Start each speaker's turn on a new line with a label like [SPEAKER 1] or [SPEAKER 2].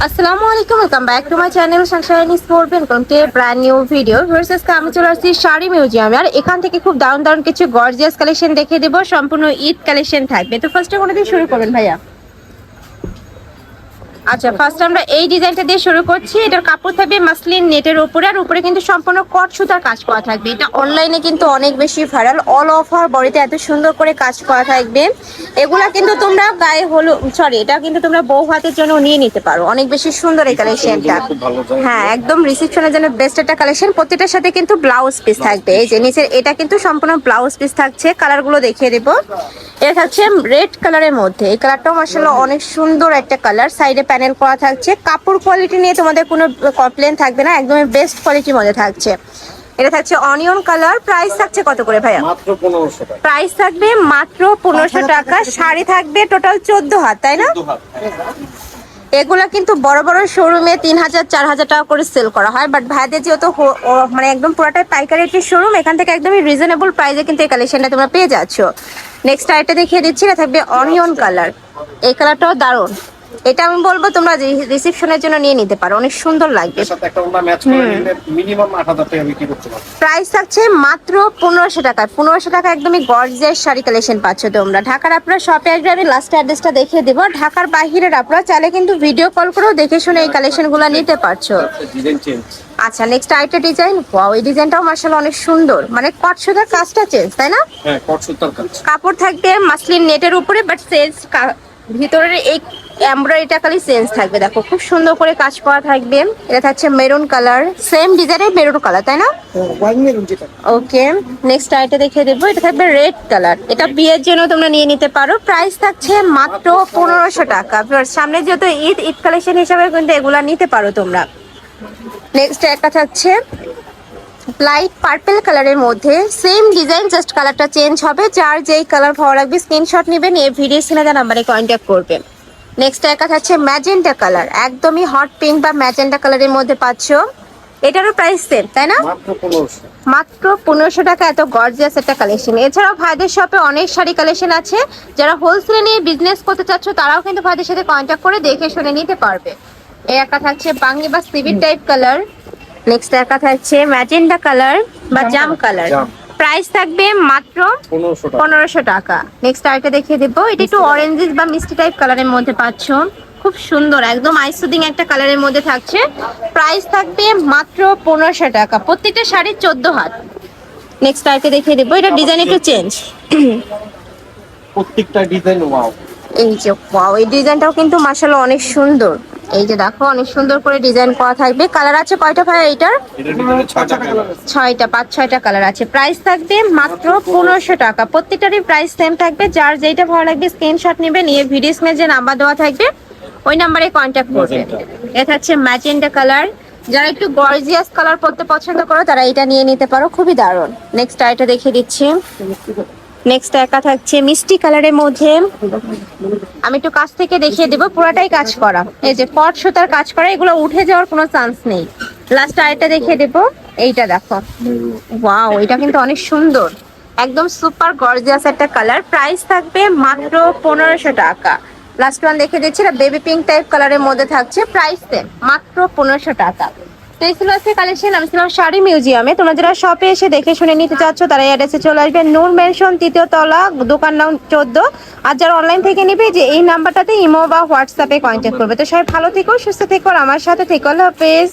[SPEAKER 1] আসসালামু আলাইকুম, welcome back to my channel Sunshine sport welcome to brand new video. Versus আমি চলে আসছি শাড়ি মিউজিয়ামে, আর এখান থেকে খুব দারুণ দারুণ কিছু গর্জিয়াস কালেকশন দেখিয়ে দেবো। সম্পূর্ণ ঈদ কালেকশন থাকবে। তো ফার্স্টে কোনো দিয়ে শুরু করবেন ভাইয়া? আচ্ছা, ফার্স্ট আমরা এই ডিজাইনটা দিয়ে শুরু করছি। এটার কাপড় থাকবে মাসলিন নেটের উপরে, আর উপরে কিন্তু সম্পূর্ণ কট সুতার কাজ করা থাকবে। এটা অনলাইনে কিন্তু অনেক বেশি ভাইরাল, অল ওভার বডিতে এত সুন্দর করে কাজ করা থাকবে। এগুলা কিন্তু তোমরা গায়ে হলুদ এটা কিন্তু তোমরা বউ হাতের জন্য নিয়ে নিতে পারো। অনেক বেশি সুন্দর এই কালেকশনটা। হ্যাঁ, একদম রিসেপশনের জন্য বেস্ট একটা কালেকশন। প্রত্যেকটার সাথে কিন্তু ব্লাউজ পিস থাকবে। এই যে নিচের এটা কিন্তু সম্পূর্ণ ব্লাউজ পিস থাকছে। কালারগুলো দেখিয়ে দেবো। এটা থাকছে রেড কালারের মধ্যে। এই কালারটাও মাশাআল্লাহ অনেক সুন্দর একটা কালার। সাইডে প্যানেল করা থাকছে। কাপড় কোয়ালিটি নিয়ে তোমাদের কোনো কমপ্লেন থাকবে না, একদমই বেস্ট কোয়ালিটির মধ্যে থাকছে। এটা থাকছে অনিয়ন কালার। প্রাইস থাকছে কত করে ভাইয়া?
[SPEAKER 2] মাত্র 1500 টাকা।
[SPEAKER 1] প্রাইস থাকবে মাত্র 1500 টাকা। শাড়ি থাকবে টোটাল 14 হাত, তাই না? এগুলা কিন্তু বড় বড় শোরুমে 3000 4000 টাকা করে সেল করা হয়, বাট ভাইদের যেহেতু মানে একদম পুরোটাই পাইকারি একটি শোরুম, এখান থেকে একদমই রিজনেবল প্রাইসে কিন্তু এই কালেকশনটা তোমরা পেয়ে যাচ্ছ। নেক্সট আইটা দেখিয়ে দিচ্ছি। এটা থাকবে অনিয়ন কালার। এই কালারটাও দারুণ। এটা আমি বলবো তোমরা রিসেপশনের জন্য নিয়ে নিতে পারো, অনেক সুন্দর লাগবে।
[SPEAKER 2] এর সাথে একটা ওড়না ম্যাচ করে নিলে মিনিমাম 8000 টাকা বিক্রি করতে পারবে।
[SPEAKER 1] প্রাইস থাকছে মাত্র 1500 টাকা। 1500 টাকা একদমই গর্জিয়াস শাড়ি কালেকশন পাচ্ছ তোমরা। ঢাকার আপনারা শপে আসবে, আমি লাস্ট অ্যাড্রেসটা দেখিয়ে দেবো। ঢাকার বাইরের আপনারা চাইলে কিন্তু ভিডিও কল করেও দেখে শুনে এই কালেকশনগুলো নিতে পারছো।
[SPEAKER 2] Design change.
[SPEAKER 1] আচ্ছা, নেক্সট আইটা ডিজাইন। ওয়াও, এই ডিজাইনটাও মাশাআল্লাহ অনেক সুন্দর। মানে কট সুতার কাজটা চেঞ্জ, তাই না?
[SPEAKER 2] হ্যাঁ, কট সুতার কাজ।
[SPEAKER 1] কাপড় থাকবে মাসলিন নেটের উপরে, বাট সেন্স ভিতরের এই এমব্রয়ডারিটা খালি চেঞ্জ থাকবে। দেখো খুব সুন্দর করে কাজ করা থাকবে। এটা থাকছে মেরুন কালার, সেম ডিজাইনের মেরুন কালার, তাই না?
[SPEAKER 2] ওয়াইন মেরুন যেটা।
[SPEAKER 1] ওকে, নেক্সট আইটা দেখিয়ে দেবো। এটা থাকবে রেড কালার। এটা বিয়ের জন্য তোমরা নিয়ে নিতে পারো। প্রাইস থাকছে মাত্র 1500 টাকা। সামনে যেহেতু ঈদ কালেকশন হিসাবে কিন্তু এগুলা নিতে পারো তোমরা। নেক্সট একটা থাকছে লাইট পার্পল কালারের মধ্যে, সেম ডিজাইন, জাস্ট কালারটা চেঞ্জ হবে। যার যেই কালার ভালো লাগবে স্ক্রিনশট নেবেন, এই ভিডিও স্ক্রিনে দেওয়া নাম্বারে কন্ট্যাক্ট করবেন। নেক্সট একটা থাকছে ম্যাজেন্টা কালার, একদমই হট পিঙ্ক বা ম্যাজেন্টা কালারের মধ্যে পাচ্ছো। এটারও প্রাইস সেম, তাই না?
[SPEAKER 2] মাত্র 1500।
[SPEAKER 1] মাত্র 1500 টাকা। এত গর্জিয়াস একটা কালেকশন। এছাড়াও ভাইদের শপে অনেক শাড়ি কালেকশন আছে। যারা হোলসেলে নিয়ে বিজনেস করতে চাচ্ছ তারাও কিন্তু ভাইদের সাথে কন্ট্যাক্ট করে দেখে শুনে নিতে পারবে। এই একটা থাকছে বাঙ্গি বা সিভিট টাইপ কালার। নেক্সট একটা থাকছে ম্যাজেন্টা কালার বা জাম কালার। প্রাইস থাকবে মাত্র 1500 টাকা। নেক্সট আরেকটা দেখিয়ে দেবো। এটা একটু অরেঞ্জিস বা মিষ্টি টাইপ কালারের মধ্যে পাচ্ছ। খুব সুন্দর, একদম আইসুদিং একটা কালারের মধ্যে থাকছে। প্রাইস থাকবে মাত্র 1500 টাকা। প্রত্যেকটা শাড়ি 14 হাত। নেক্সট আরেকটা দেখিয়ে দেবো। এটা ডিজাইন একটু চেঞ্জ।
[SPEAKER 2] প্রত্যেকটা ডিজাইন ওয়াও।
[SPEAKER 1] এই যে ওয়াও, এই ডিজাইনটাও কিন্তু মাশাআল্লাহ অনেক সুন্দর। এই যে দেখো অনেক সুন্দর করে ডিজাইন করা থাকবে। কালার আছে কয়টা ভাই এইটার?
[SPEAKER 2] এটা ডিজাইনে 6টা কালার আছে।
[SPEAKER 1] 6টা, 5-6টা কালার আছে। প্রাইস থাকবে মাত্র 1500 টাকা। প্রত্যেকটারই প্রাইস সেম থাকবে। যার যেটা ভালো লাগবে স্ক্রিনশট নেবে, নিয়ে ভিডিও স্ক্রিনে যে নাম্বার দেওয়া থাকবে ওই নাম্বারে কন্ট্যাক্ট করবে। এটা হচ্ছে ম্যাজেন্টা কালার। যারা একটু গর্জিয়াস কালার পরতে পছন্দ করো তারা এটা নিয়ে নিতে পারো, খুবই দারুণ। নেক্সট আইটা দেখিয়ে দিচ্ছি। নেক্সট একা থাকছে মিষ্টি কালারের মধ্যে। আমি একটু কাছ থেকে দেখিয়ে দেবো। পুরাটাই কাজ করা, এই যে কট সুতার কাজ করা, এগুলো উঠে যাওয়ার কোনো চান্স নেই। লাস্ট আইটা দেখিয়ে দেবো। এইটা দেখো, ওয়াও, এটা কিন্তু অনেক সুন্দর, একদম সুপার গর্জিয়াস একটা কালার। প্রাইস থাকবে মাত্র 1500 টাকা। লাস্ট ওয়ান দেখে দিচ্ছি, এটা বেবি পিঙ্ক টাইপ কালারের মধ্যে থাকছে। প্রাইস মাত্র 1500 টাকা। তো এই ছিল আজকে কালেকশন। আমি ছিলাম শাড়ি মিউজিয়ামে। তোমরা যারা শপে এসে দেখে শুনে নিতে চাচ্ছ তারা এই অ্যাড্রেসে চলে আসবে। নূর মেনশন 3য় তলা, দোকান নাম 14। আর যারা অনলাইন থেকে নিবে যে এই নাম্বারটাতে ইমো বা হোয়াটসঅ্যাপে কন্ট্যাক্ট করবে। তো সবাই ভালো থেকো, সুস্থ থেকো, আর আমার সাথে থেকো। আল্লাহ হাফেজ।